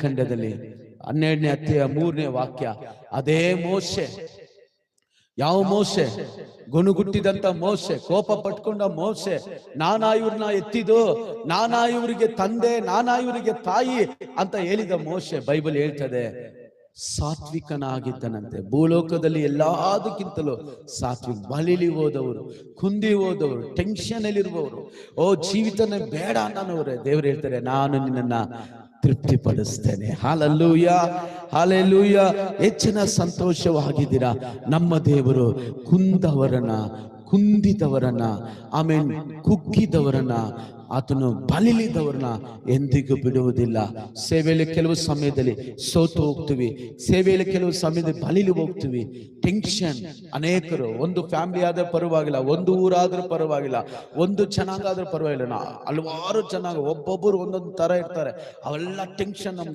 ಖಂಡದಲ್ಲಿ 12ನೇ ಅಧ್ಯಾಯ 3ನೇ ವಾಕ್ಯ. ಅದೇ ಮೋಶೆ. ಯಾವ ಮೋಶೆ? ಗುಣಗುಟ್ಟಿದಂತ ಮೋಶೆ, ಕೋಪ ಪಟ್ಕೊಂಡ ಮೋಶೆ. ನಾನಾ ಇವ್ರನ್ನ ಎತ್ತಿದು, ನಾನಾ ಇವರಿಗೆ ತಂದೆ, ನಾನಾ ಇವರಿಗೆ ತಾಯಿ ಅಂತ ಹೇಳಿದ ಮೋಶೆ. ಬೈಬಲ್ ಹೇಳ್ತದೆ ಸಾತ್ವಿಕನಾಗಿದ್ದನಂತೆ. ಭೂಲೋಕದಲ್ಲಿ ಎಲ್ಲದಕ್ಕಿಂತಲೂ ಸಾತ್ವಿಕ. ಬಲಿಲಿ ಹೋದವರು, ಕುಂದಿ ಹೋದವರು, ಟೆನ್ಷನ್ ಅಲ್ಲಿರುವವರು, ಜೀವಿತನೇ ಬೇಡ ಅನ್ನೋರೇ ದೇವ್ರು ಹೇಳ್ತಾರೆ ನಾನು ನಿನ್ನನ್ನ ತೃಪ್ತಿಪಡಿಸ್ತೇನೆ. Hallelujah, hallelujah. ಹೆಚ್ಚಿನ ಸಂತೋಷವಾಗಿದ್ದೀರಾ? ನಮ್ಮ ದೇವರು ಕುಂದಿದವರನ್ನ ಆಮೇಲೆ ಕುಗ್ಗಿದವರನ್ನ, ಆತನು ಬಲಿಲಿದವರನ್ನ ಎಂದಿಗೂ ಬಿಡುವುದಿಲ್ಲ. ಸೇವೆಯಲ್ಲಿ ಕೆಲವು ಸಮಯದಲ್ಲಿ ಸೋತು ಹೋಗ್ತೀವಿ, ಸೇವೆಯಲ್ಲಿ ಕೆಲವು ಸಮಯದಲ್ಲಿ ಬಲಿಲಿ ಹೋಗ್ತೀವಿ. ಟೆನ್ಷನ್. ಅನೇಕರು, ಒಂದು ಫ್ಯಾಮಿಲಿ ಆದ್ರೆ ಪರವಾಗಿಲ್ಲ, ಒಂದು ಊರಾದ್ರೂ ಪರವಾಗಿಲ್ಲ, ಒಂದು ಜನಾಂಗ ಆದ್ರೂ ಪರವಾಗಿಲ್ಲ, ಹಲವಾರು ಜನಾಂಗ ಒಬ್ಬೊಬ್ಬರು ಒಂದೊಂದು ತರ ಇರ್ತಾರೆ. ಅವೆಲ್ಲ ಟೆನ್ಷನ್ ನಮ್ಗೆ